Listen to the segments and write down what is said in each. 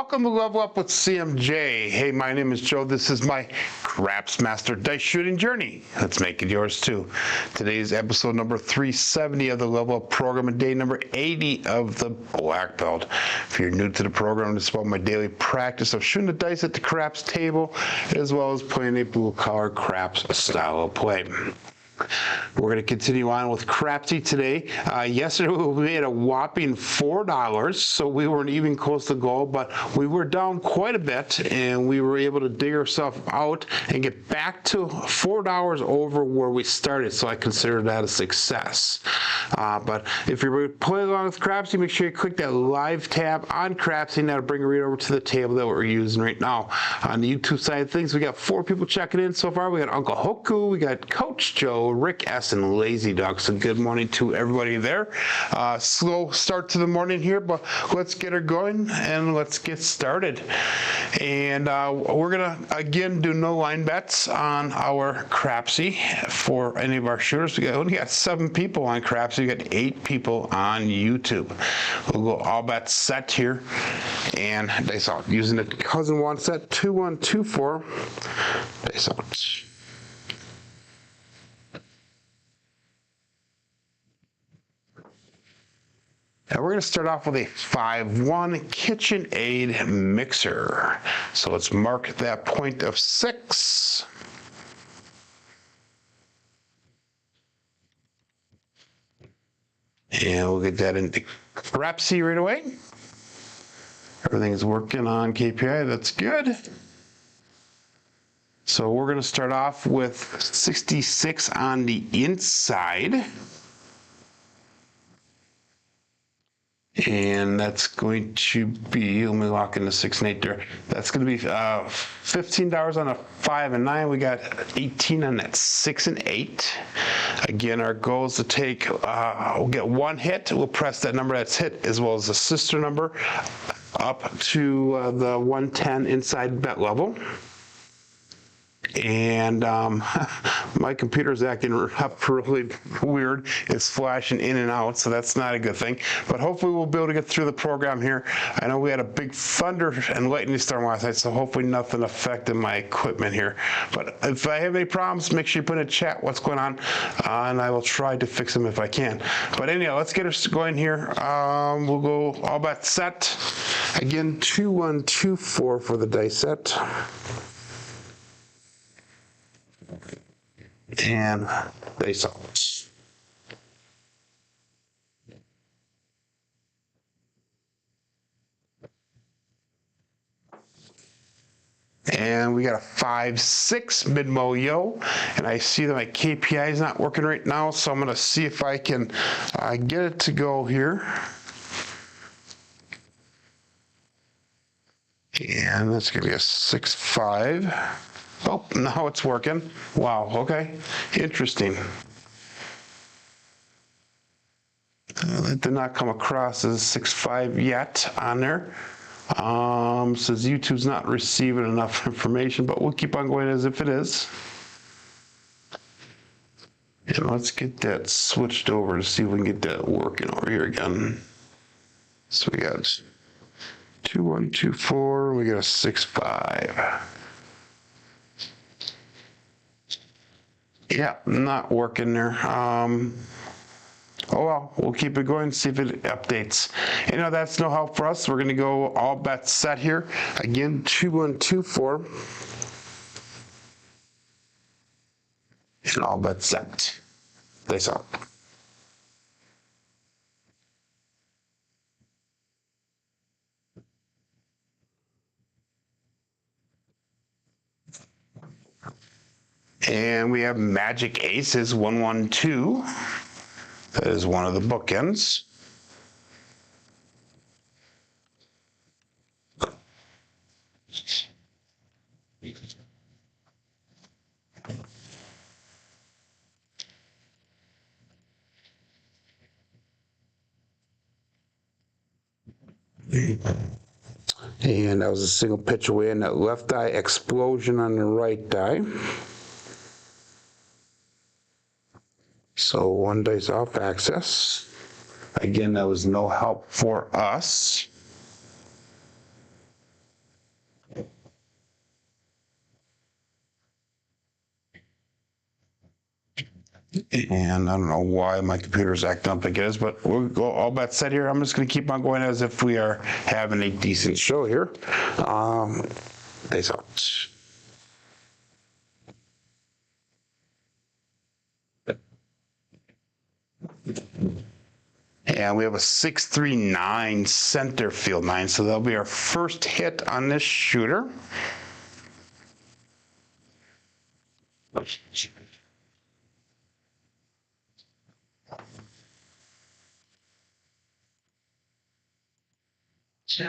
Welcome to Level Up with CMJ. Hey, my name is Joe. This is my Craps Master dice shooting journey. Let's make it yours too. Today's episode number 370 of the Level Up program and day number 80 of the Black Belt. If you're new to the program, it's about my daily practice of shooting the dice at the craps table, as well as playing a blue-collar craps style of play. We're going to continue on with Crapsee today. Yesterday we made a whopping $4, so we weren't even close to goal, but we were down quite a bit, and we were able to dig ourselves out and get back to $4 over where we started, so I consider that a success. But if you're playing along with Crapsee, make sure you click that live tab on Crapsee, and that'll bring you right over to the table that we're using right now. On the YouTube side of things, we got 4 people checking in so far. We got Uncle Hoku, we got Coach Joe, Rick S, and Lazy Duck. So good morning to everybody there. Slow start to the morning here, but let's get her going and let's get started. And we're gonna again do no line bets on our Crapsee for any of our shooters. We only got 7 people on Crapsee. We got 8 people on YouTube. We'll go all bets set here, and dice out using the cousin one set 2124. Dice out. Now we're going to start off with a 5-1 KitchenAid mixer. So let's mark that point of 6. And we'll get that into Crapsee right away. Everything's working on KPI, that's good. So we're going to start off with 66 on the inside. And that's going to be, let me lock in the 6 and 8 there. That's going to be $15 on a 5 and 9. We got 18 on that 6 and 8. Again, our goal is to take, we'll get 1 hit. We'll press that number that's hit as well as the sister number up to the 110 inside bet level. And my computer's acting up really weird. It's flashing in and out, so that's not a good thing. But hopefully we'll be able to get through the program here. I know we had a big thunder and lightning storm last night, so hopefully nothing affected my equipment here. But if I have any problems, make sure you put in a chat what's going on, and I will try to fix them if I can. But anyhow, let's get us going here. We'll go all bets set. Again, 2124 for the dice set. And dice out. And we got a 5-6 mid-mo yo, and I see that my KPI is not working right now, so I'm going to see if I can get it to go here. And that's going to be a 6-5. Oh, now it's working. Wow, okay. Interesting. That did not come across as 6-5 yet on there. Says YouTube's not receiving enough information, but we'll keep on going as if it is. And let's get that switched over to see if we can get that working over here again. So we got 2124, we got a 6-5. Yeah, not working there. Oh well, we'll keep it going, see if it updates. You know, that's no help for us. We're going to go all bets set here. Again, 2124. And all bets set. Dice out. And we have Magic Aces 112. That is one of the bookends. And that was a single pitch away in that left eye, explosion on the right eye. So 1 dice off access. Again, that was no help for us. And I don't know why my computer's acting up like it is, but we'll go all bets set here. I'm just going to keep on going as if we are having a decent show here. Days out. And we have a 639 center field 9, so that'll be our first hit on this shooter.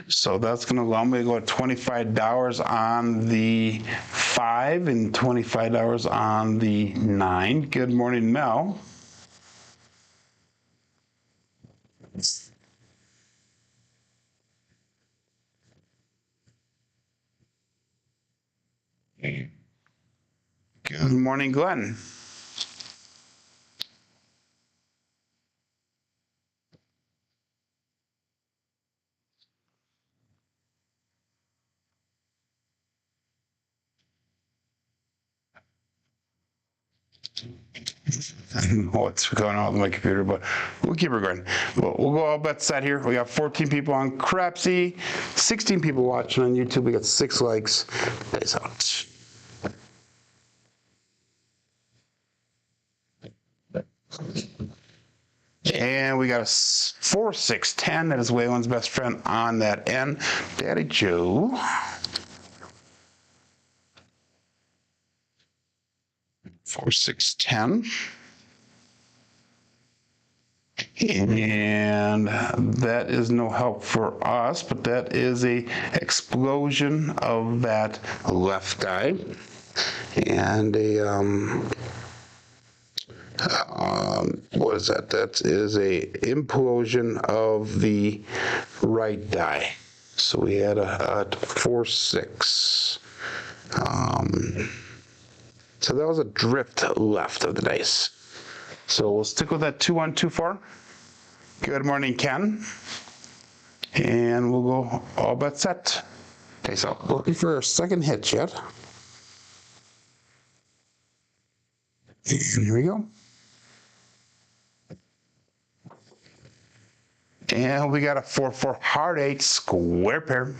So that's going to allow me to go at $25 on the 5 and $25 on the 9. Good morning, Mel. Good morning, Glenn. I don't know what's going on with my computer, but we'll keep her going. We'll go all bets set here. We got 14 people on Crapsee, 16 people watching on YouTube. We got 6 likes. Days out. And we got a 4-6-10. That is Waylon's best friend on that end. Daddy Joe. 4-6-10. And that is no help for us, but that is a explosion of that left die. And a what is that? That is a implosion of the right die. So we had a 4-6. So that was a drift left of the dice. So we'll stick with that 2-1-2-4. Good morning, Ken. And we'll go all bets set. Okay, so looking for our second hit yet. And here we go. And we got a 4-4 hard 8 square pair.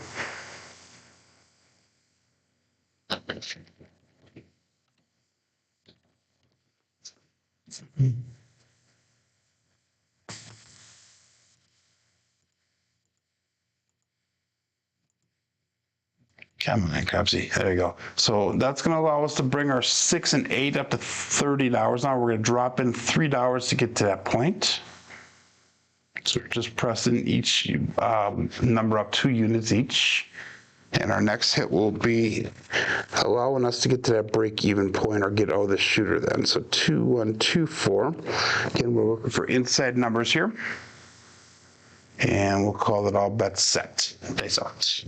Come on, Crapsee. There you go. So that's going to allow us to bring our 6 and 8 up to $30. Now we're going to drop in $3 to get to that point. So we're just pressing each number up 2 units each. And our next hit will be allowing us to get to that break-even point or get out of the shooter then. So 2-1-2-4. Again, we're looking for inside numbers here. And we'll call it all bets set. Days out.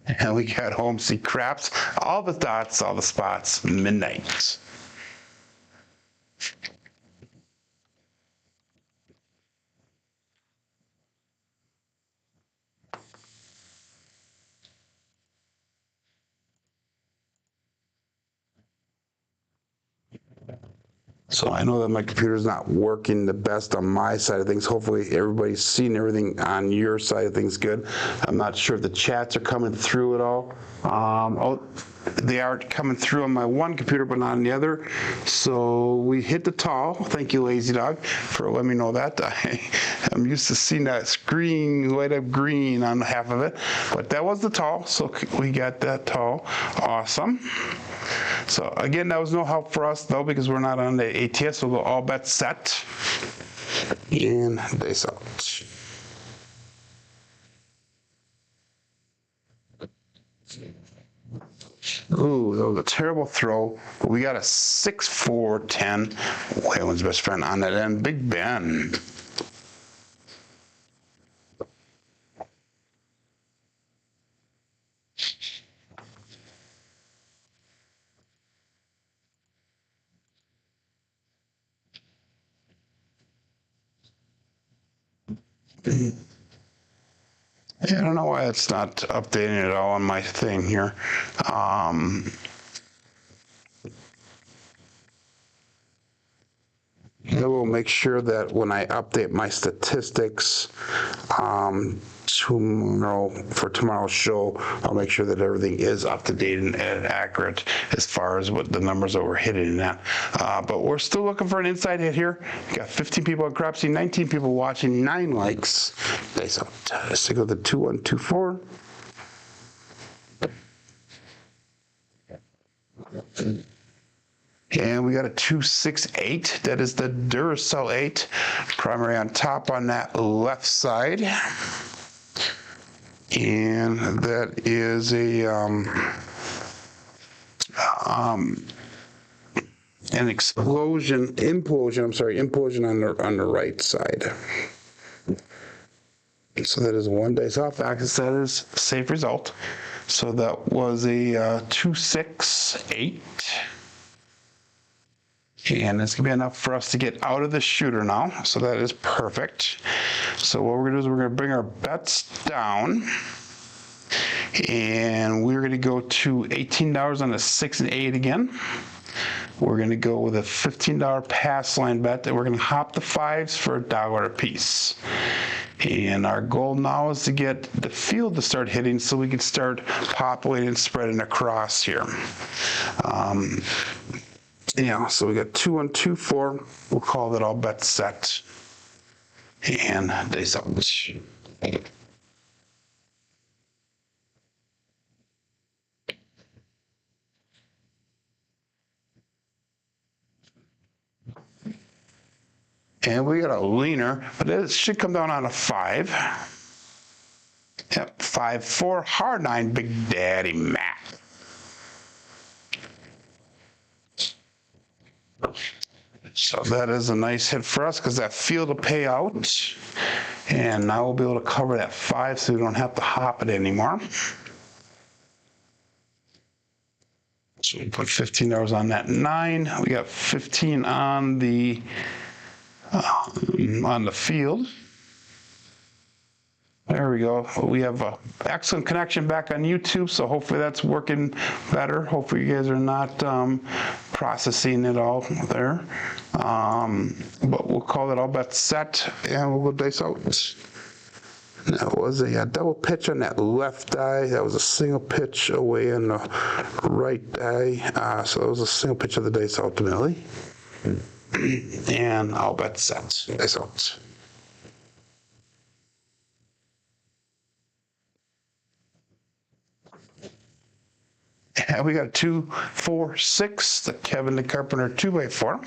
And we got home see craps, all the dots, all the spots, midnight. So I know that my computer's not working the best on my side of things. Hopefully everybody's seeing everything on your side of things good. I'm not sure if the chats are coming through at all. Oh, they are coming through on my one computer, but not on the other. So we hit the tall. Thank you, Lazy Dog, for letting me know that. I'm used to seeing that screen light up green on half of it, but that was the tall. So we got that tall. Awesome. So again, that was no help for us though, because we're not on the ATS, so we'll all bets set. And days out. Ooh, that was a terrible throw. But we got a 6-4-10. Waylon's best friend on that end, Big Ben. Yeah, I don't know why it's not updating at all on my thing here. I will make sure that when I update my statistics tomorrow for tomorrow's show, I'll make sure that everything is up to date and accurate as far as what the numbers that we're hitting at. But we're still looking for an inside hit here. We got 15 people on Crapsee, 19 people watching, 9 likes. Nice. Let's stick with the 2124. And we got a 268. That is the Duracell 8. Primary on top on that left side. And that is a an implosion on the right side. So that is 1 dice off axis. That is a safe result. So that was a 268. And it's gonna be enough for us to get out of the shooter now. So that is perfect. So what we're gonna do is we're gonna bring our bets down. And we're gonna go to $18 on the 6 and 8 again. We're gonna go with a $15 pass line bet that we're gonna hop the 5s for $1 a piece. And our goal now is to get the field to start hitting so we can start populating and spreading across here. Yeah, so we got 2, 1, 2, 4. We'll call that all bets set. And days out. And we got a leaner, but it should come down on a 5. Yep, 5, 4, hard 9, Big Daddy Mac. So that is a nice hit for us because that field will pay out. And now we'll be able to cover that 5 so we don't have to hop it anymore. So we put $15 on that 9. We got 15 on the field. There we go. We have an excellent connection back on YouTube, so hopefully that's working better. Hopefully you guys are not processing it all there. But we'll call it all bets set, and we'll go dice out. That was a double pitch on that left die. That was a single pitch away on the right die. So it was a single pitch of the dice ultimately. And all bets set. Dice out. And we got a 2, 4, 6, the Kevin the Carpenter 2x4.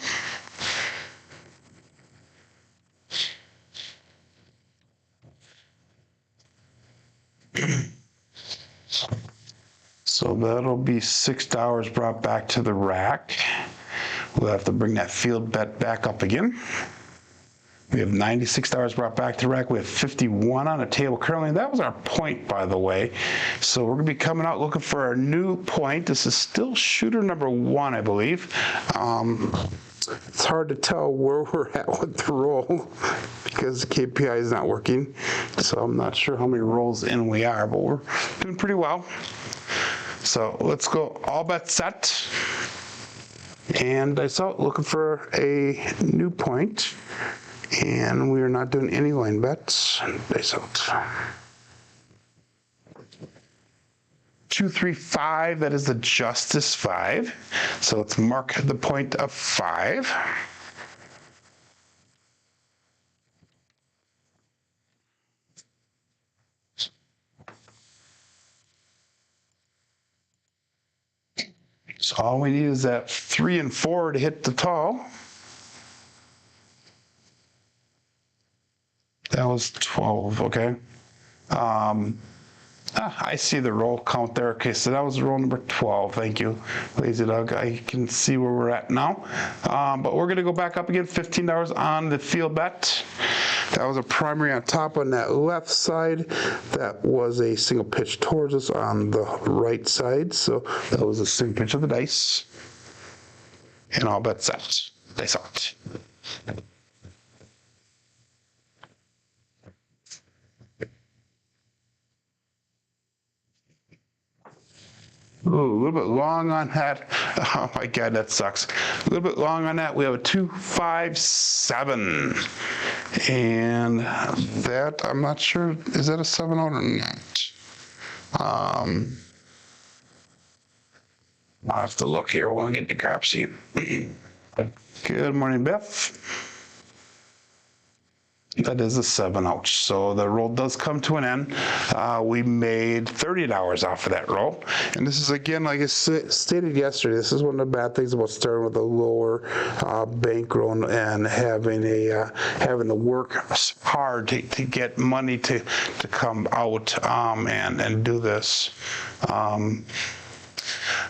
So that'll be $6 brought back to the rack. We'll have to bring that field bet back up again. We have $96 brought back to the rack. We have 51 on the table currently. That was our point, by the way. So we're gonna be coming out looking for our new point. This is still shooter number 1, I believe. It's hard to tell where we're at with the roll because the KPI is not working. So I'm not sure how many rolls in we are, but we're doing pretty well. So let's go all bets set. And dice out looking for a new point. And we are not doing any line bets. Dice out. 2, 3, 5. That is the Justice 5. So let's mark the point of 5. So all we need is that 3 and 4 to hit the tall. That was 12, okay. I see the roll count there. Okay, so that was roll number 12. Thank you, Lazy Dog. I can see where we're at now. But we're gonna go back up again, $15 on the field bet. That was a primary on top on that left side. That was a single pitch towards us on the right side. So that was a single pitch of the dice. And all bets set. Dice out. Ooh, a little bit long on that. Oh my God, that sucks. A little bit long on that. We have a 257. And that, I'm not sure, is that a 7 out or not? I'll have to look here when we get to Crapsee. Good morning, Beth. That is a 7 out. So the roll does come to an end. We made $30 off of that roll. And this is, again, like I stated yesterday, this is one of the bad things about starting with a lower bankroll and having to work hard to get money to come out and do this.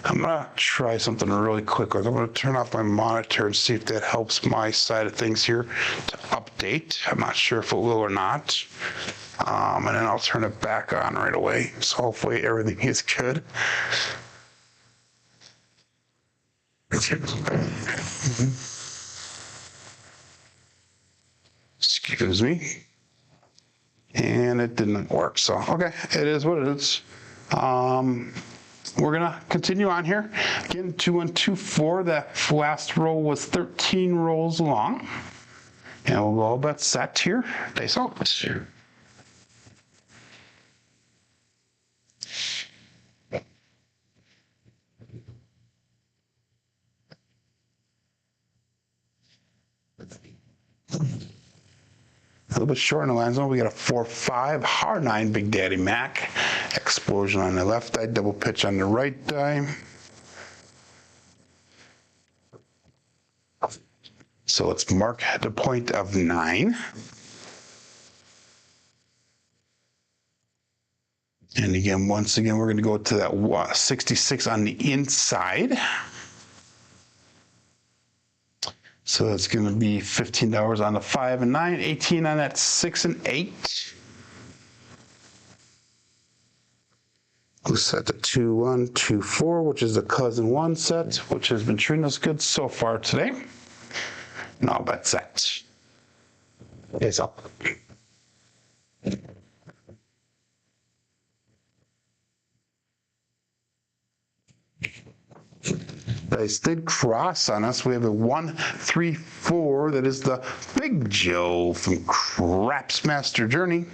I'm gonna try something really quick. I'm gonna turn off my monitor and see if that helps my side of things here to update. I'm not sure if it will or not. And then I'll turn it back on right away. So hopefully everything is good. Excuse me. And it didn't work. So, okay, it is what it is. We're gonna continue on here. Again, 2124, that last roll was 13 rolls long. And we'll go all bet set here. Dice out. A little bit short in the line zone. We got a 4-5, hard 9, Big Daddy Mac. Explosion on the left die, double pitch on the right die. So let's mark the point of 9. And again, once again, we're going to go to that 66 on the inside. So it's going to be $15 on the 5 and 9, 18 on that 6 and 8. We'll set the 2-1, 2-4, which is the cousin 1 set, which has been treating us good so far today. And all bet set. It's up. Dice did cross on us. We have a 1-3-4. That is the Big Joe from Crapsee Journey.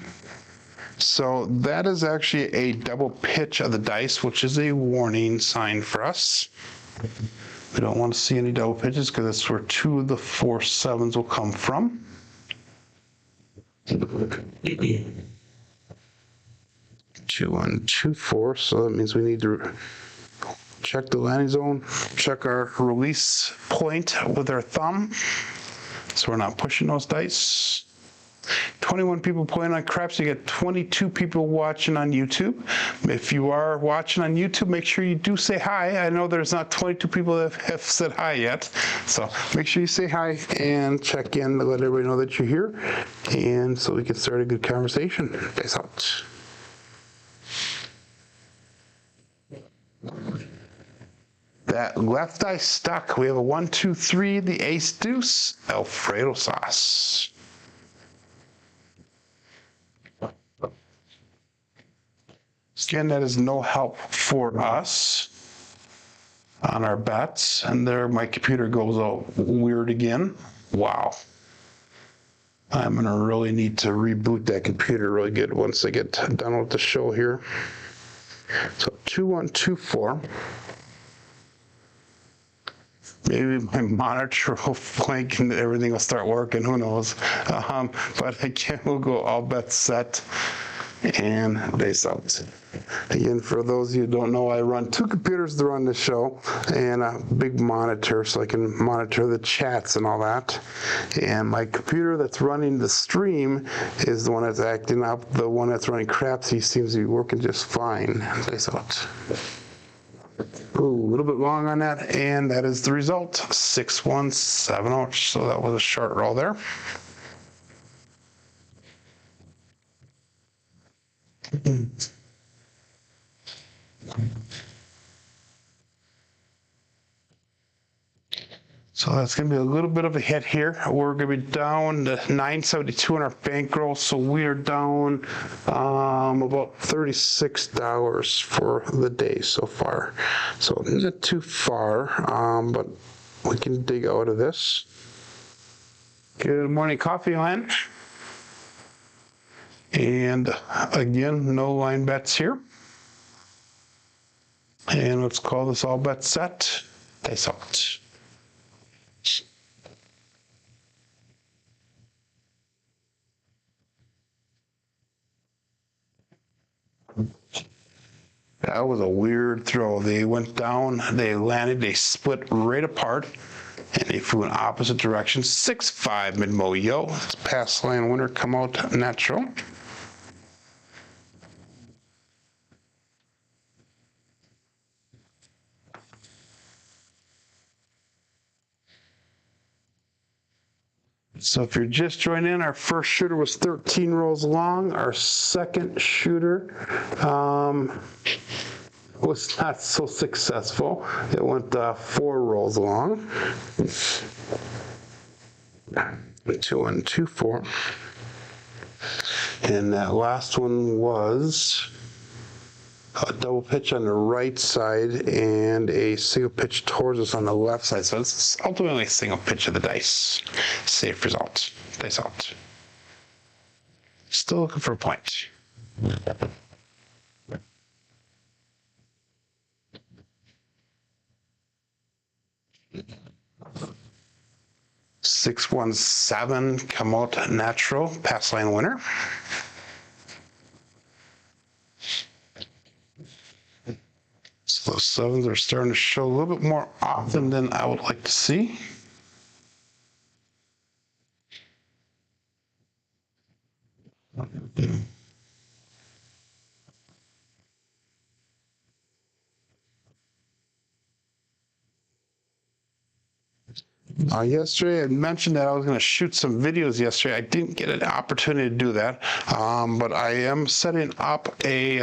So that is actually a double pitch of the dice, which is a warning sign for us. We don't want to see any double pitches because that's where 2 of the 4 7s will come from. 2-1, 2-4. So that means we need to check the landing zone, check our release point with our thumb, so we're not pushing those dice. 21 people playing on Crapsee. You get 22 people watching on YouTube. If you are watching on YouTube, make sure you do say hi. I know there's not 22 people that have said hi yet, so make sure you say hi and check in to let everybody know that you're here, and so we can start a good conversation. Peace out. That left die stuck. We have a 1-2-3, the ace deuce, Alfredo sauce. Again, that is no help for us on our bets. And there my computer goes out weird again. Wow. I'm gonna really need to reboot that computer really good once I get done with the show here. So 2-1, 2-4. Maybe my monitor will blink and everything will start working, who knows. But again, we'll go all bets set and base out. Again, for those of you who don't know, I run 2 computers to run the show and a big monitor so I can monitor the chats and all that. And my computer that's running the stream is the one that's acting up. The one that's running Crapsee seems to be working just fine. Base out. Ooh, a little bit long on that, and that is the result. 6-1, 7-0. So that was a short roll there. So that's going to be a little bit of a hit here. We're going to be down to 972 on our bankroll, so we are down about $36 for the day so far. So not too far, but we can dig out of this. Good morning, coffee line. And again, no line bets here. And let's call this all bet set. Dice out. That was a weird throw. They went down, they landed, they split right apart, and they flew in opposite directions. 6-5 mid-mo yo. Let's pass line winner, come out natural. So if you're just joining in, our first shooter was 13 rolls long. Our second shooter was not so successful. It went 4 rolls long. 2 and 2, 4. And that last one was a double pitch on the right side and a single pitch towards us on the left side. So it's ultimately a single pitch of the dice. Safe result. Dice out. Still looking for a point. 617 come out natural. Pass line winner. So those 7s are starting to show a little bit more often than I would like to see. Yesterday I mentioned that I was going to shoot some videos yesterday. I didn't get an opportunity to do that, but I am setting up a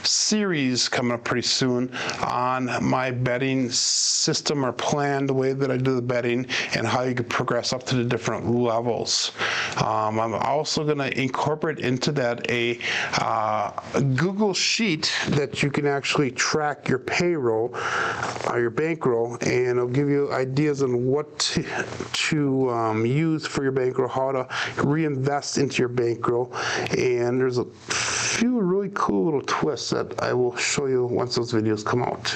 series coming up pretty soon on my betting system or plan, the way that I do the betting and how you can progress up to the different levels. I'm also going to incorporate into that a Google Sheet that you can actually track your payroll, your bankroll, and it'll give you ideas on what to use for your bankroll, how to reinvest into your bankroll. And there's a few really cool little twists that I will show you once those videos come out.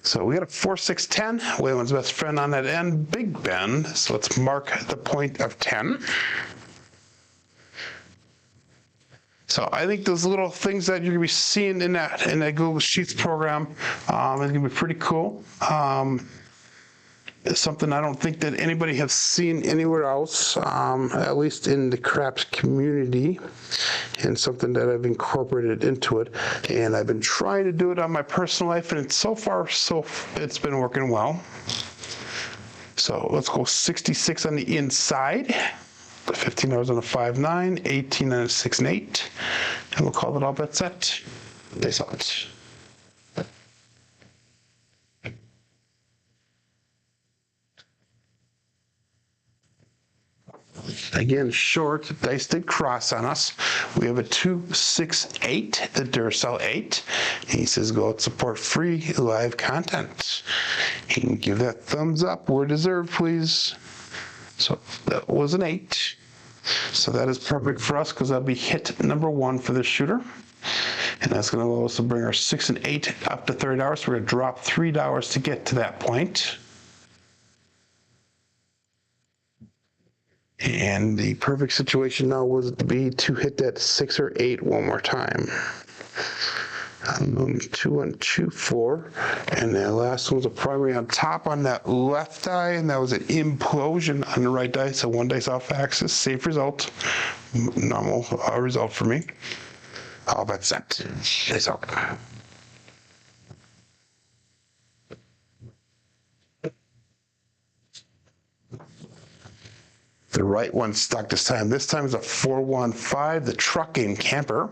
So we got a 4, 6, 10. Waylon's best friend on that end, Big Ben. So let's mark the point of 10. So I think those little things that you're gonna be seeing in that Google Sheets program is gonna be pretty cool. It's something I don't think that anybody has seen anywhere else, at least in the craps community, and something that I've incorporated into it. And I've been trying to do it on my personal life, and so far, it's been working well. So let's go 66 on the inside. $15 on a 5-9, 18 on a 6 and 8, and we'll call it all bet set. Dice out. Again, short, dice did cross on us. We have a 2, 6, 8, the Duracell 8. He says go out, support free live content. He can give that thumbs up where deserved, please. So that was an 8. So that is perfect for us because that'll be hit number 1 for this shooter. And that's going to allow us to bring our 6 and 8 up to $30. So we're going to drop $3 to get to that point. And the perfect situation now was to be to hit that 6 or 8 one more time. 2 and 2, 4, and the last one was a primary on top on that left die, and that was an implosion on the right die, so 1 dice off axis. Safe result, normal result for me. All bet set. Dice out. The right one stuck this time. This time is a 4-1-5, the trucking camper.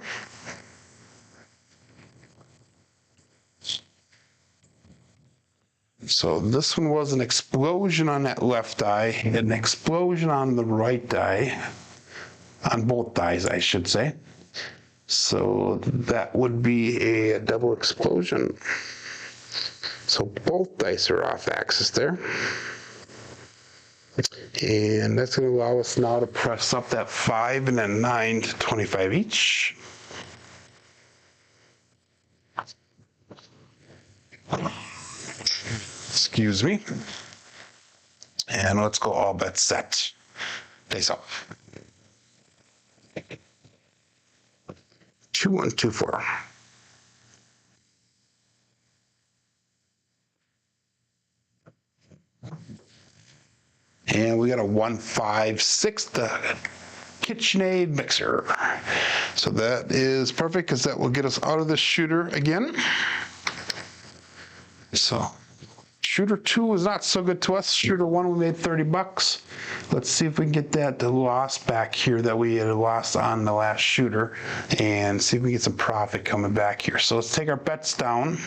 So this one was an explosion on that left die, an explosion on the right die, on both dies, I should say. So that would be a double explosion. So both dice are off axis there. And that's going to allow us now to press up that 5 and then 9 to 25 each. Excuse me. And let's go all bets set. Face off. 2, 1, 2, 4. And we got a 1, 5, 6, the KitchenAid mixer. So that is perfect because that will get us out of the shooter again. So shooter 2 was not so good to us. Shooter 1, we made $30. Let's see if we can get that loss back here that we had lost on the last shooter and see if we can get some profit coming back here. So let's take our bets down.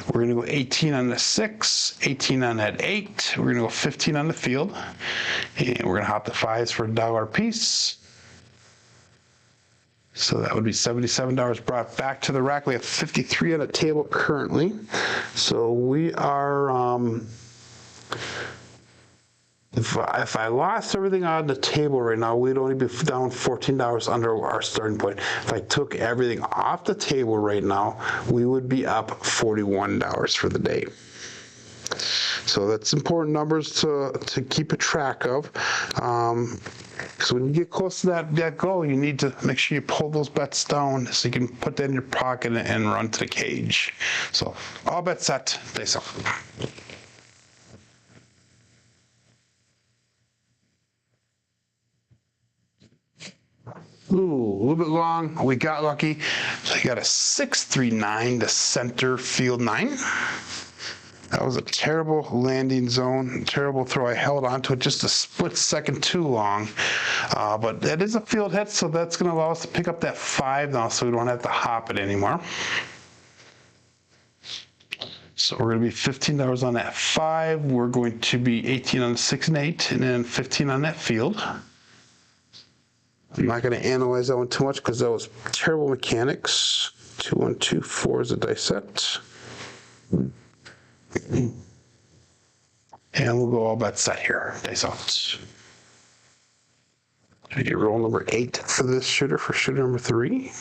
We're going to go 18 on the 6, 18 on that 8. We're going to go 15 on the field. And we're going to hop the 5s for $1 a piece. So that would be $77 brought back to the rack. We have 53 on the table currently. So we are, if I lost everything on the table right now, we'd only be down $14 under our starting point. If I took everything off the table right now, we would be up $41 for the day. So that's important numbers to keep a track of. So when you get close to that goal, you need to make sure you pull those bets down so you can put that in your pocket and run to the cage. So all bets set, face off. Ooh, a little bit long. We got lucky. So you got a 6-3-9 to center field 9. That was a terrible landing zone, terrible throw. I held onto it just a split second too long. But that is a field hit, so that's going to allow us to pick up that 5 now so we don't have to hop it anymore. So we're going to be $15 on that 5. We're going to be 18 on the 6 and 8, and then 15 on that field. I'm not going to analyze that one too much because that was terrible mechanics. 2, 1, 2, 4 is a dice set. And we'll go all bets set here. Dice out. You roll number 8 for this shooter, for shooter number 3.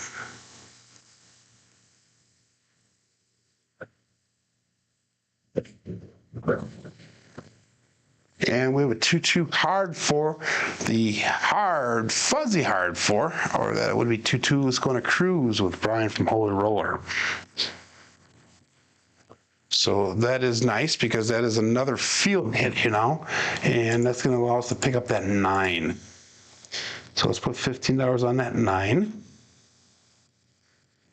And we have a 2-2 hard 4, the hard, fuzzy hard 4, or that would be 2-2 is going to cruise with Brian from Holy Roller. So that is nice because that is another field hit, you know, and that's going to allow us to pick up that 9. So let's put $15 on that 9.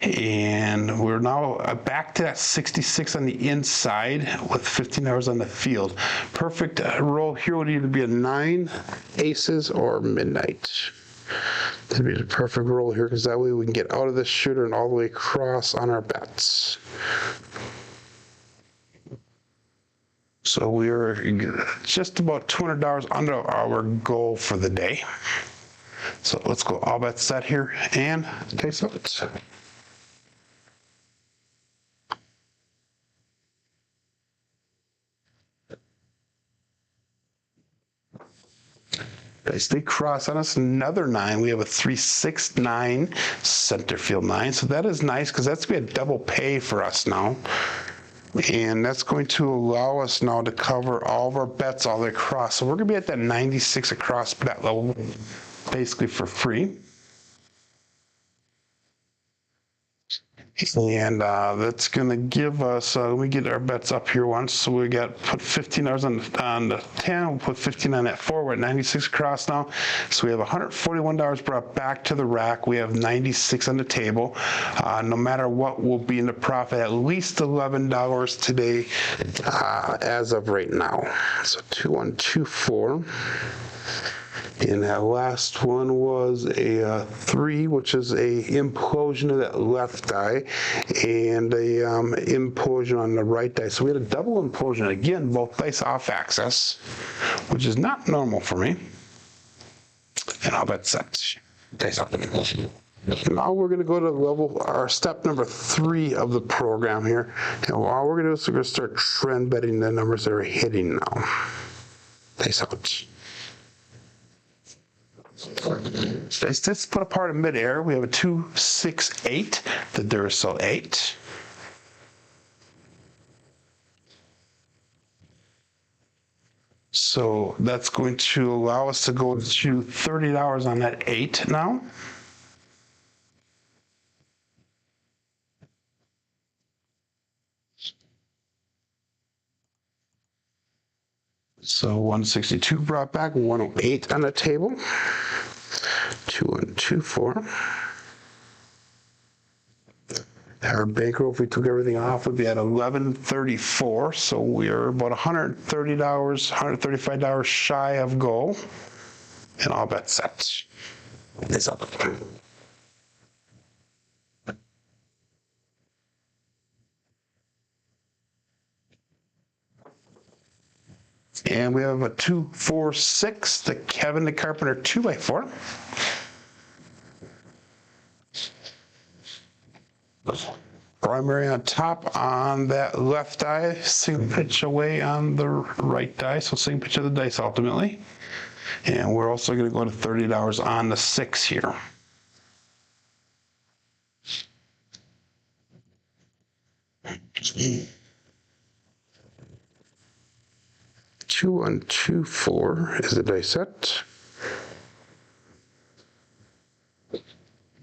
And we're now back to that 66 on the inside with $15 on the field. Perfect roll here would either be a 9, aces, or midnight. That'd be the perfect roll here because that way we can get out of this shooter and all the way across on our bets. So we're just about $200 under our goal for the day. So let's go all bets set here and taste it. They cross on us another 9. We have a 3-6-9 center field 9. So that is nice because that's going to be a double pay for us now. And that's going to allow us now to cover all of our bets all the way across. So we're going to be at that 96 across bet level basically for free. And that's going to give us, let me get our bets up here once. So we got put $15 on the 10, we'll put 15 on that 4. We're at 96 across now. So we have $141 brought back to the rack. We have 96 on the table. No matter what, we'll be in the profit at least $11 today as of right now. So 2, 1, 2, 4. And that last one was a 3, which is a implosion of that left die, and a implosion on the right die. So we had a double implosion. Again, both dice off axis, which is not normal for me. And I'll bet set. Dice off the implosion. Now we're going to go to our step number 3 of the program here. And all we're going to do is we're going to start trend betting the numbers that are hitting now. Dice out. Dice that's put apart in midair. We have a 2, 6, 8. The Duracell 8. So that's going to allow us to go to $30 on that 8 now. So 162 brought back, 108 on the table. 2124. Our bankroll, if we took everything off, would be at 1134. So we're about $130, $135 shy of goal. And all bet set. It's up. And we have a 2, 4, 6, the Kevin the Carpenter 2x4. Primary on top on that left die, single pitch away on the right die, so single pitch of the dice ultimately. And we're also going to go to $30 on the 6 here. Two, 1, 2, 4 is the dice set.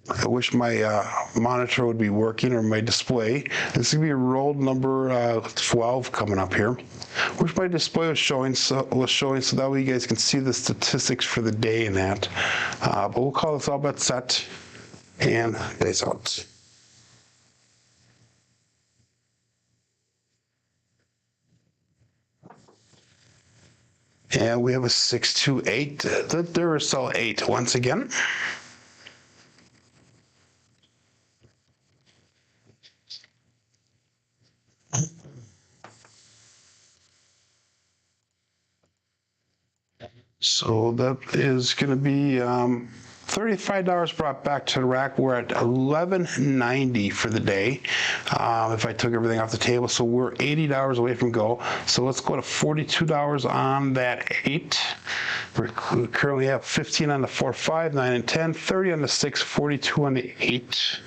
I wish my monitor would be working, or my display. This is going to be rolled number 12 coming up here. Wish my display was showing so that way you guys can see the statistics for the day and that. But we'll call this all bet set and dice out. And we have a 6, 2, 8. The Duracell 8 once again. So that is going to be $35 brought back to the rack. We're at $11.90 for the day if I took everything off the table. So we're $80 away from goal. So let's go to $42 on that 8. We currently have 15 on the 4, 5, 9, and 10, 30 on the 6, 42 on the 8.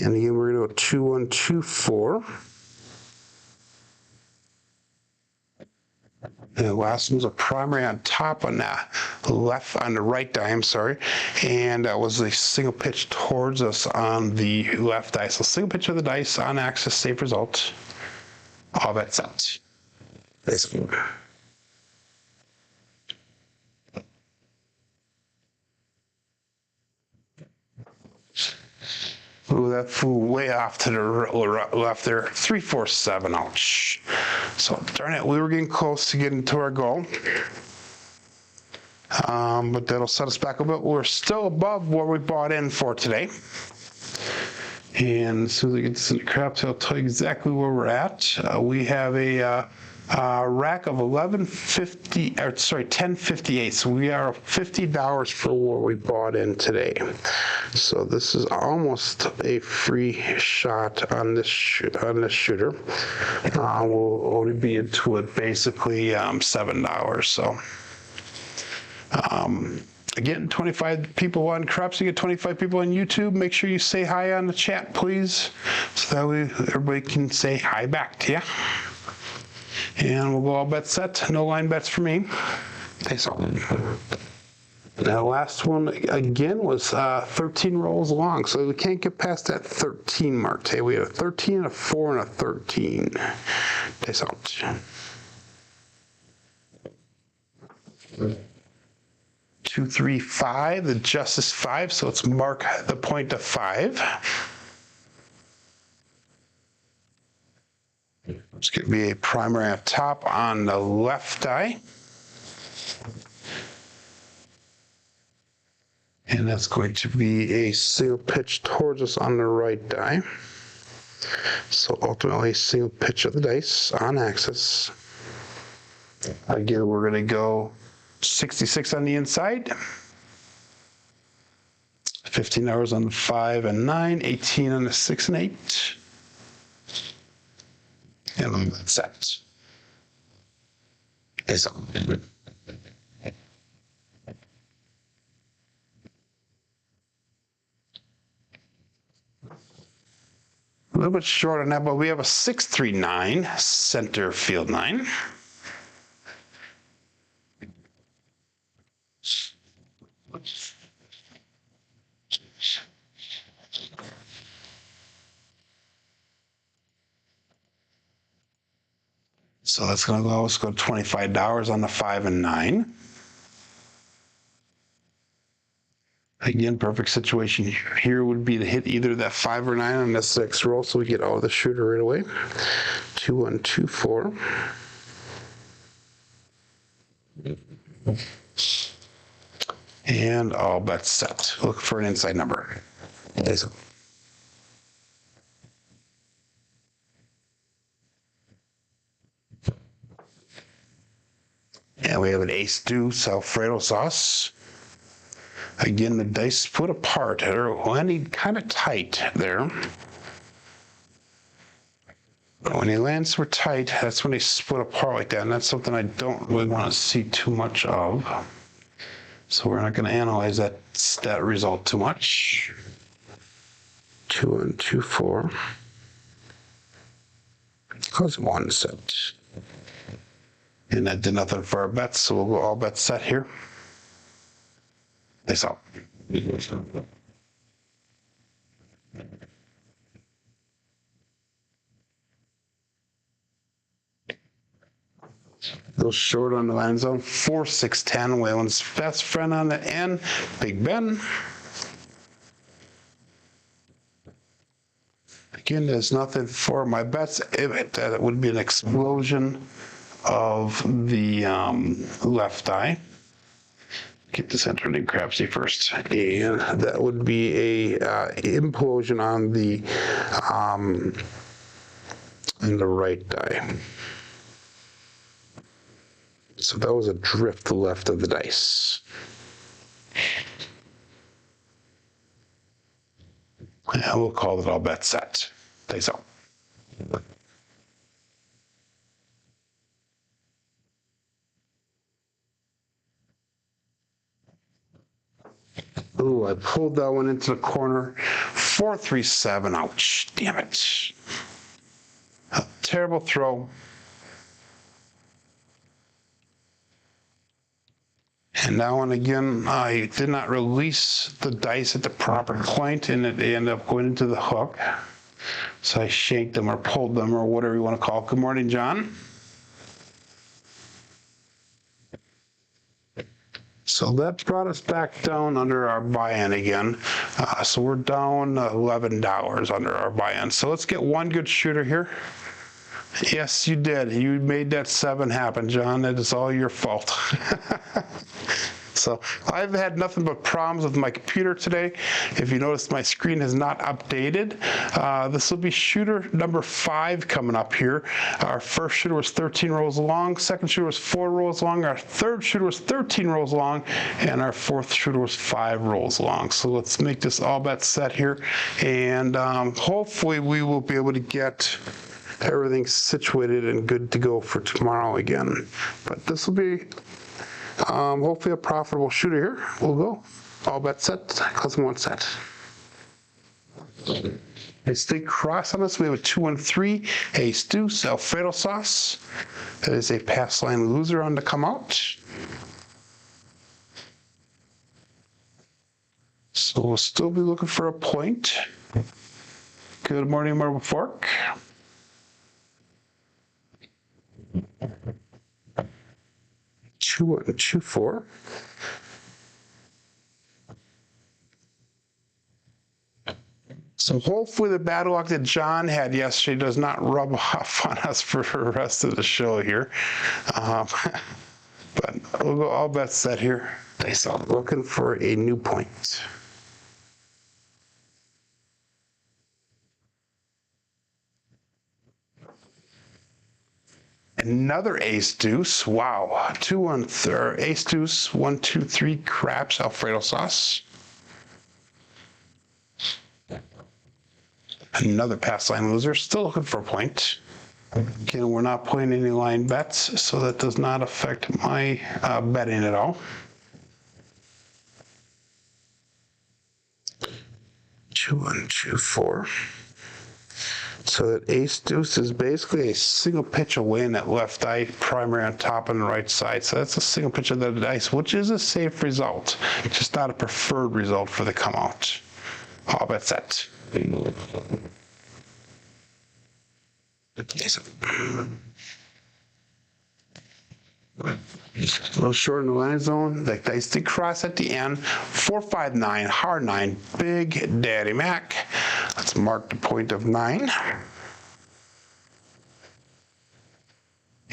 And again, we're going to go 2, 1, 2, 4. And the last one's a primary on top on the right die, I'm sorry. And that was a single pitch towards us on the left die. So single pitch of the dice on axis, safe result. All bet set. Basically. Ooh, that flew way off to the left there. 3, 4, 7, ouch. So darn it, we were getting close to getting to our goal. But that'll set us back a bit. We're still above where we bought in for today. And as soon as we get this into Crapsee, I'll tell you exactly where we're at. We have a rack of $10.58. So we are $50 for what we bought in today. So this is almost a free shot on this shooter. We'll only be into it basically $7. So again, 25 people on Crapsee, get 25 people on YouTube. Make sure you say hi on the chat, please, so that way everybody can say hi back to you. And we'll go all bet set. No line bets for me. Thanks all. Now, last one again was 13 rolls long, so we can't get past that 13 mark today. We have a 13, a 4, and a 13. Thanks all. 2, 3, 5. The Justice 5, so let's mark the point of 5. It's going to be a primary on top on the left die. And that's going to be a single pitch towards us on the right die. So ultimately, single pitch of the dice on axis. Again, we're going to go 66 on the inside, 15 hours on the 5 and 9, 18 on the 6 and 8, and that's set. Is on. A little bit short on that, but we have a 6-3-9 center field 9. So that's going to go, let's go $25 on the 5 and 9. Again, perfect situation here would be to hit either that 5 or 9 on the 6th roll, so we get out of the shooter right away. 2, 1, 2, 4. And all bets set. Look for an inside number. Okay, so. And we have an ace-deuce Alfredo sauce. Again, the dice split apart. They're landing kind of tight there. But when they land so tight, that's when they split apart like that. And that's something I don't really want to see too much of. So we're not going to analyze that result too much. 2, 1, 2, 4. Close 1 set. And that did nothing for our bets, so we'll go all bets set here. That's all. A little short on the line zone. 4, 6, 10. Waylon's best friend on the end, Big Ben. Again, there's nothing for my bets. That would be an explosion of the left eye. Get this entered in Crapsee first, and that would be a implosion on the in the right eye. So that was a drift left of the dice. Yeah, we'll call it all bet set. Dice out. Ooh, I pulled that one into the corner. 4, 3, 7. Ouch. Damn it. A terrible throw. And now and again, I did not release the dice at the proper point, and they ended up going into the hook. So I shanked them or pulled them or whatever you want to call it. Good morning, John. So that brought us back down under our buy-in again. So we're down $11 under our buy-in. So let's get one good shooter here. Yes, you did. You made that 7 happen, John. That is all your fault. So I've had nothing but problems with my computer today. If you notice, my screen has not updated. This will be shooter number 5 coming up here. Our first shooter was 13 rolls long. Second shooter was 4 rolls long. Our third shooter was 13 rolls long. And our fourth shooter was 5 rolls long. So let's make this all bet set here. And hopefully we will be able to get everything situated and good to go for tomorrow again. But this will be hopefully a profitable shooter here. We'll go. All bet set, custom 1 set. They stay cross on us. We have a 2 and 3, ace deuce, Alfredo sauce. That is a pass line loser on to come out. So we'll still be looking for a point. Good morning, Marble Fork. Two and 2, 4. So hopefully the bad luck that John had yesterday does not rub off on us for the rest of the show here. But we'll go all bets set here. Dice up, looking for a new point. Another ace deuce. Wow. 2 1 3 ace deuce 1 2 3 craps Alfredo sauce. Another pass line loser. Still looking for a point. Again, we're not playing any line bets, so that does not affect my betting at all. 2 1 2 4. So that ace deuce is basically a single pitch away in that left eye, primary on top and the right side. So that's a single pitch of the dice, which is a safe result, just not a preferred result for the come out. All bets set. A little short in the line zone. The dice did cross at the end. 4 5 9, hard 9, Big Daddy Mac. Let's mark the point of 9.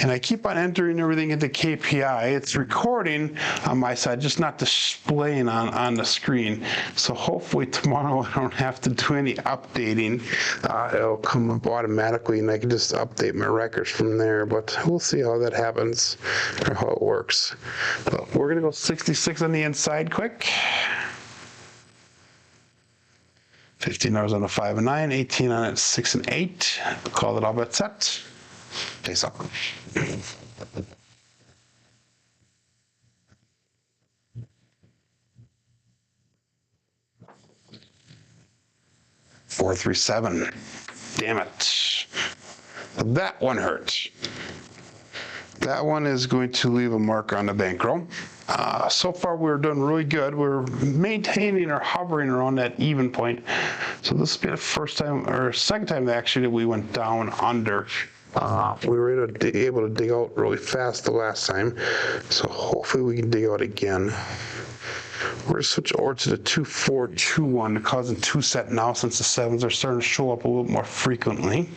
And I keep on entering everything into KPI. It's recording on my side, just not displaying on the screen. So hopefully tomorrow I don't have to do any updating. It'll come up automatically and I can just update my records from there. But we'll see how that happens or how it works. But we're gonna go 66 on the inside quick. $15 on the 5 and 9, 18 on it, 6 and 8. Call it all bet set. Face up. 4 3 7. Damn it. That one hurt. That one is going to leave a mark on the bankroll. So far we're doing really good. We're maintaining or hovering around that even point. So this will be the first time or second time actually that we went down under. We were able to dig out really fast the last time. So hopefully we can dig out again. We're going to switch over to the 2-4-2-1, the cousin 2 set now since the 7s are starting to show up a little more frequently.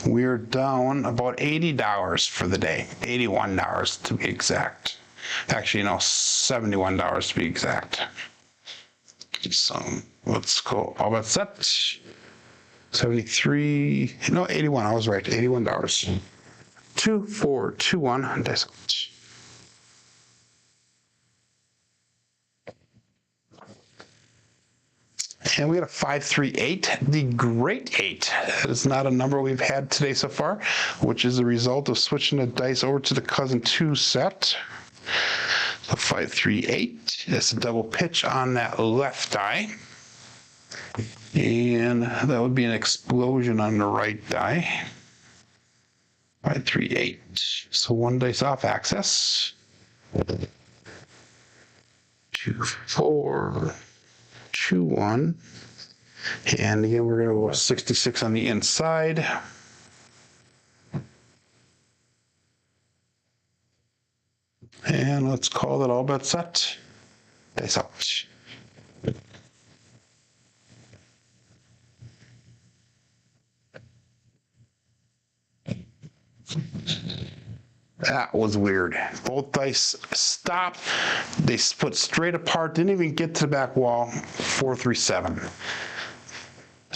We're down about $80 for the day, $81 to be exact. Actually, no, $71 to be exact. So let's go all bet set. 73, no, 81, I was right, $81. 2 4 2 1 dice. And we got a 5 3 8, the great 8. That is not a number we've had today so far, which is a result of switching the dice over to the cousin 2 set. So 5 3 8. That's a double pitch on that left eye. And that would be an explosion on the right die. 5 3 8. So one dice off axis. 2 4 2 1. And again, we're going to go 66 on the inside. And let's call that all bet set. Dice out. That was weird. Both dice stopped. They put straight apart. Didn't even get to the back wall. 4 3 7.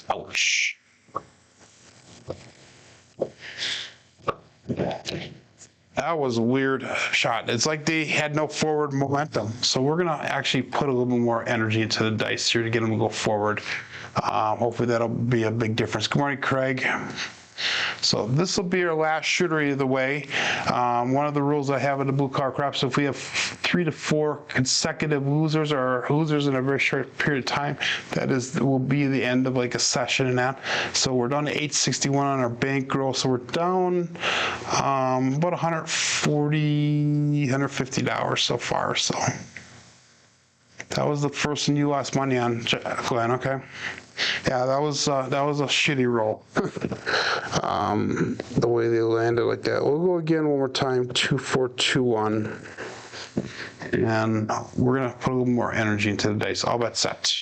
Ouch. That was a weird shot. It's like they had no forward momentum. So we're going to actually put a little bit more energy into the dice here to get them to go forward. Hopefully that'll be a big difference. Good morning, Craig. So this will be our last shooter either way. One of the rules I have in the blue car crop, so if we have 3 to 4 consecutive losers or losers in a very short period of time, will be the end of like a session and that. So we're down to 861 on our bankroll. So we're down about $140, $150 so far. So that was the first one you lost money on, Glenn. Okay. Yeah, that was a shitty roll. The way they landed like that. We'll go again one more time. 2 4 2 1, and we're gonna put a little more energy into the dice. All bet set.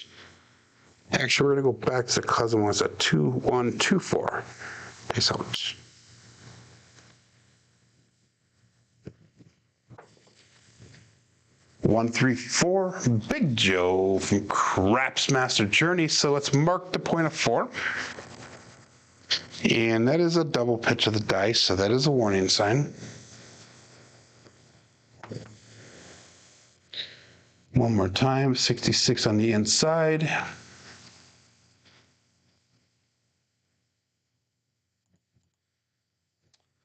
Actually, we're gonna go back to the cousin ones at 2 1 2 4. Dice out. 134, Big Joe from Craps Master Journey. So let's mark the point of 4. And that is a double pitch of the dice, so that is a warning sign. One more time, 66 on the inside.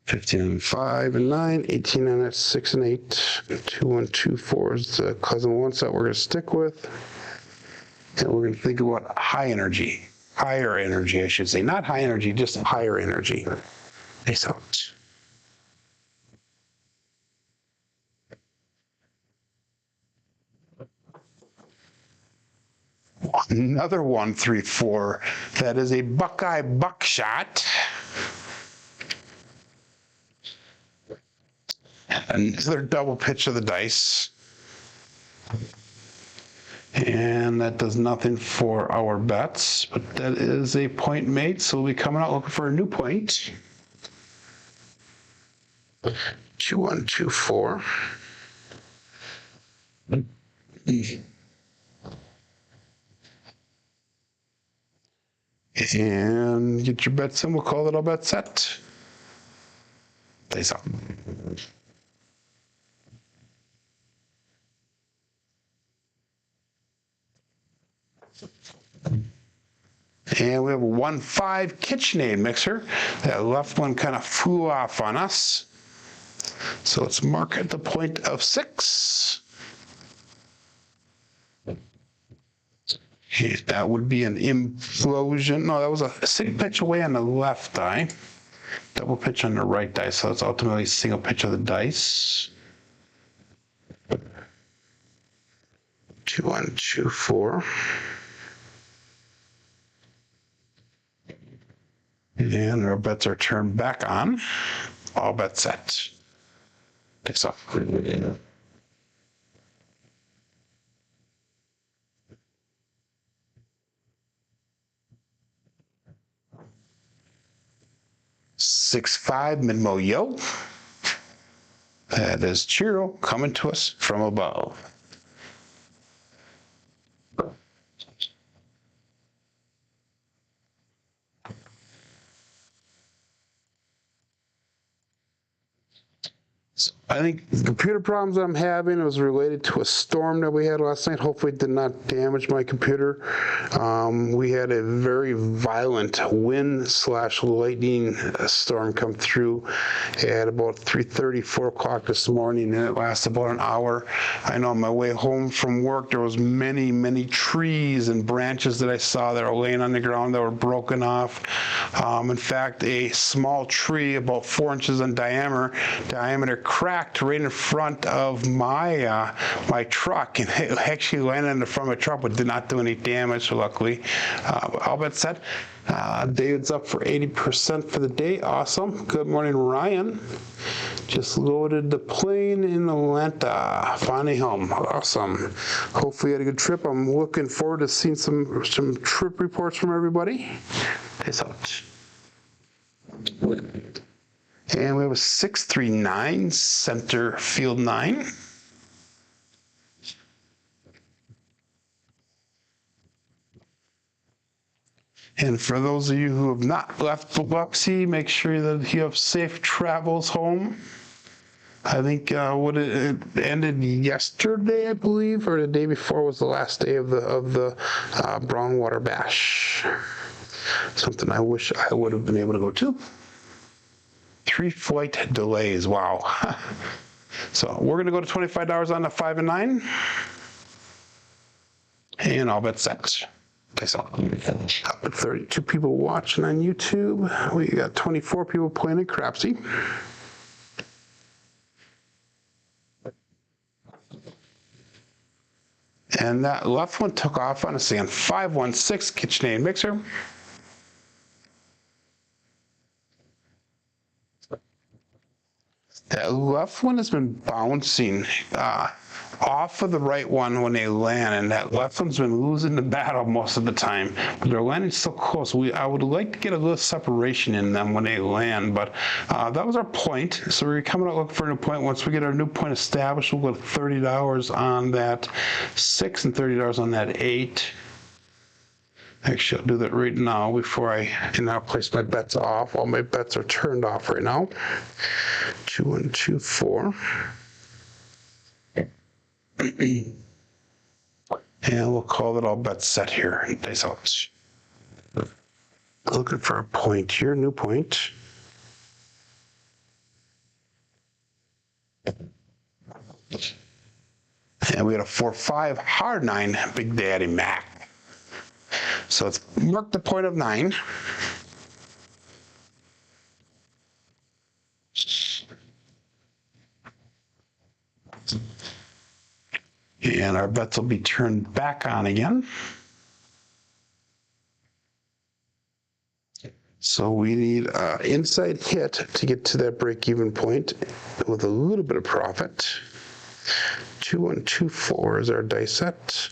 $15 on 5 and 9, $18 on that 6 and 8, 2, 1, 2, 4 is the cousin ones that we're going to stick with. And we're going to think about high energy, higher energy, I should say. Not high energy, just higher energy. Nice out. Another 1, 3, 4. That is a Buckeye buckshot. Another double pitch of the dice. And that does nothing for our bets, but that is a point made, so we'll be coming out looking for a new point. 2, 1, 2, 4. And get your bets in, we'll call it a bet set. Place up. And we have a 1-5 KitchenAid mixer. That left one kind of flew off on us. So let's mark at the point of 6. That would be an implosion. No, that was a single pitch away on the left die. Double pitch on the right die. So it's ultimately a single pitch of the dice. 2, 1, 2, 4. And our bets are turned back on. All bets set. Takes off. Six, 5, Minmo Yo. That is Chiro coming to us from above. So I think the computer problems I'm having was related to a storm that we had last night. Hopefully it did not damage my computer. We had a very violent wind/lightning storm come through at about 3:30, 4 o'clock this morning, and it lasted about an hour. I know on my way home from work, there was many trees and branches that I saw that were laying on the ground that were broken off. In fact, a small tree about 4 inches in diameter cracked right in front of my my truck, and it actually landed in the front of my truck but did not do any damage, luckily. All that said, David's up for 80% for the day. Awesome. Good morning, Ryan. Just loaded the plane in Atlanta. Finally home. Awesome. Hopefully you had a good trip. I'm looking forward to seeing some trip reports from everybody. Peace out. And we have a 639 center field 9. And for those of you who have not left Biloxi, make sure that you have safe travels home. I think it ended yesterday, I believe, or the day before was the last day of the Brownwater Bash. Something I wish I would have been able to go to. 3 flight delays, wow. So we're going to go to $25 on the 5 and 9. And all bets set. Okay, so 32 people watching on YouTube. We got 24 people playing at Crapsee. And that left one took off on a 516 KitchenAid mixer. That left one has been bouncing off of the right one when they land, and that left one's been losing the battle most of the time. But they're landing so close. I would like to get a little separation in them when they land, but that was our point. So we're coming out looking for a new point. Once we get our new point established, we'll go $30 on that 6 and $30 on that 8. Actually, I'll do that right now before I can now place my bets off. All my bets are turned off right now. 2 and 2, 4. And we'll call it all bets set here. Dice out. Looking for a point here, new point. And we got a 4-5 hard 9, Big Daddy Mac. So let's mark the point of 9. And our bets will be turned back on again. So we need an inside hit to get to that break-even point with a little bit of profit. 2 and 2, 4 is our dice set.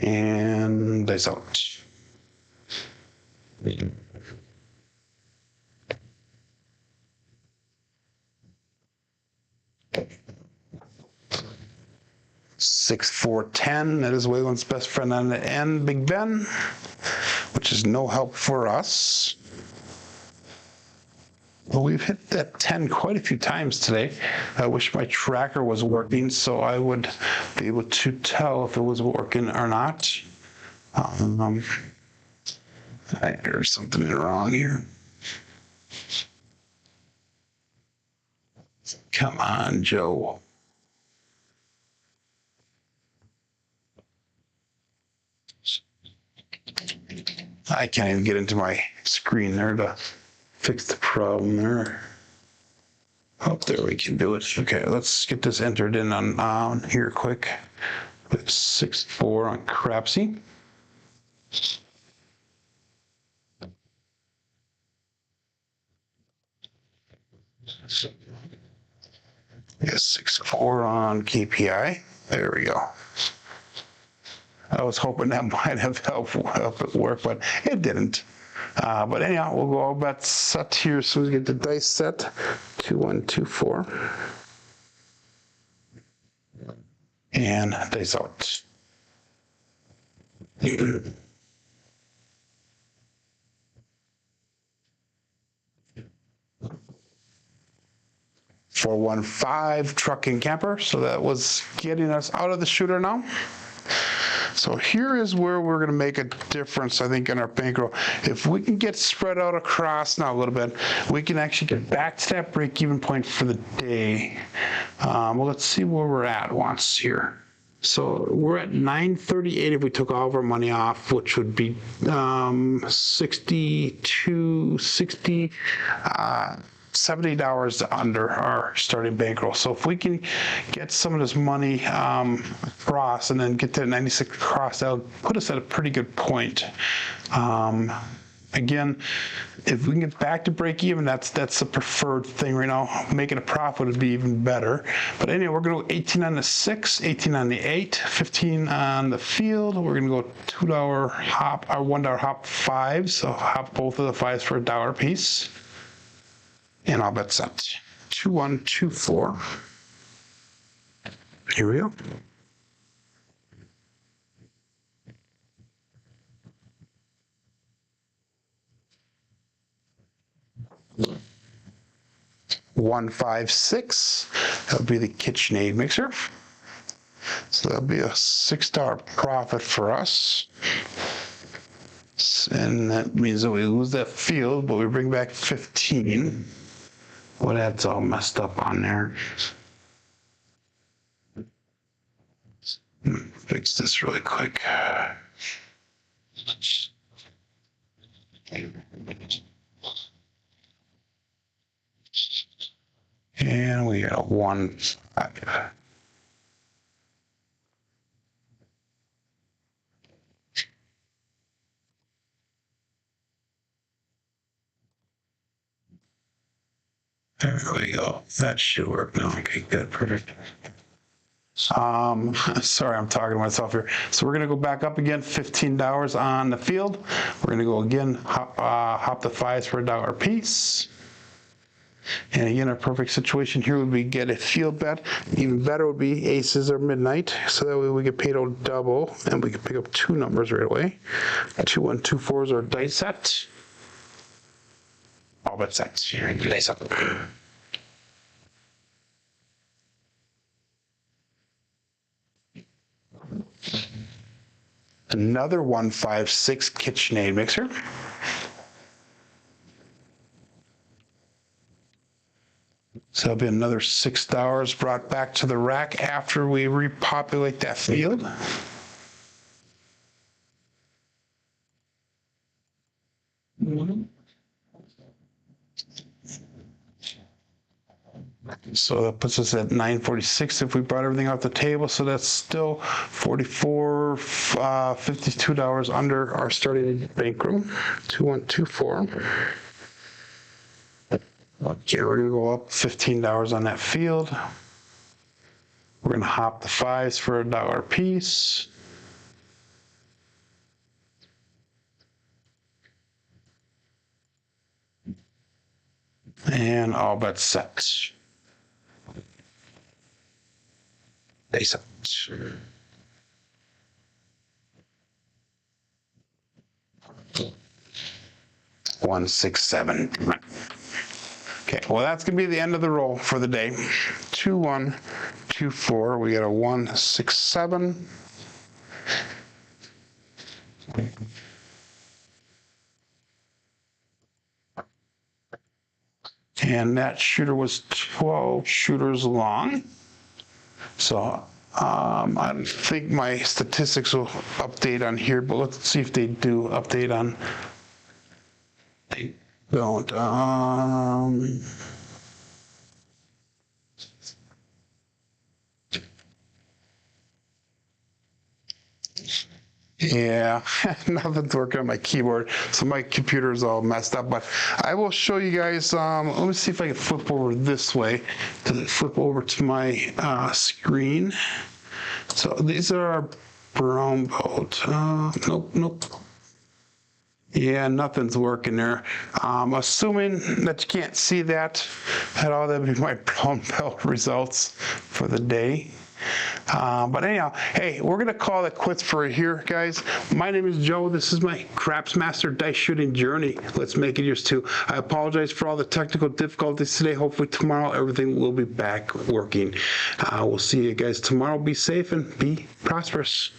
And dice out. Six, 4, 10. That is Waylon's best friend on the end, Big Ben, which is no help for us. Well, we've hit that 10 quite a few times today. I wish my tracker was working so I would be able to tell if it was working or not. There's something wrong here. Come on, Joe. I can't even get into my screen there to fix the problem there. Oh, there we can do it. Okay, let's get this entered in on here quick. Put 6-4 on Crapsee. Yes, 6-4 on KPI. There we go. I was hoping that might have helped it work, but it didn't. But anyhow, we'll go all bets set here as soon as we get the dice set. 2, 1, 2, 4. And dice out. 415 truck and camper. So that was getting us out of the shooter now. So here is where we're going to make a difference, I think, in our bankroll. If we can get spread out across now a little bit, we can actually get back to that break-even point for the day. Well, let's see where we're at once here. So we're at 938 if we took all of our money off, which would be 60, $70 under our starting bankroll. So if we can get some of this money across and then get to 96 across, that'll put us at a pretty good point. Again, if we can get back to break even, that's the preferred thing right now. Making a profit would be even better. But anyway, we're going to go 18 on the 6, 18 on the 8, 15 on the field. We're going to go $2 hop, or $1 hop 5. So hop both of the 5s for $1 piece. And I'll bet set. 2, 1, 2, 4. Here we go. $1, 5, 6. That'll be the KitchenAid mixer. So that'll be a $6 profit for us. And that means that we lose that field, but we bring back 15. Well, that's all messed up on there. Fix this really quick. And we got 1, 5. There we go. That should work now. Okay, good, perfect. Sorry, I'm talking to myself here. So we're gonna go back up again, $15 on the field. We're gonna go again, hop the fives for $1 a piece. And again, our perfect situation here would be get a field bet. Even better would be aces or midnight, so that way we get paid out double, and we can pick up two numbers right away. 2 1 2 4s are dice set. All bet sets. Dice up. Another 156 KitchenAid mixer. So that'll be another $6 brought back to the rack after we repopulate that field. So that puts us at 946 if we brought everything off the table. So that's still $52 under our starting bankroll. 2124. Okay, we're gonna go up $15 on that field. We're gonna hop the fives for $1 a piece. And all bets set. Ace up. 167. Okay, well that's gonna be the end of the roll for the day. 2 1 2 4. We got a 167. And that shooter was 12 shooters long. So I think my statistics will update on here, but let's see if they do update on. They don't. Yeah, nothing's working on my keyboard, so my computer is all messed up. But I will show you guys. Let me see if I can flip over this way. Does it flip over to my screen? So these are our brown belt. Nope. Yeah, nothing's working there. Assuming that you can't see that at all, that'd be my brown belt results for the day. But anyhow, hey, we're gonna call it quits for here, guys. My name is Joe. This is my Craps Master dice shooting journey. Let's make it yours too. I apologize for all the technical difficulties today. Hopefully tomorrow everything will be back working. We'll see you guys tomorrow. Be safe and be prosperous.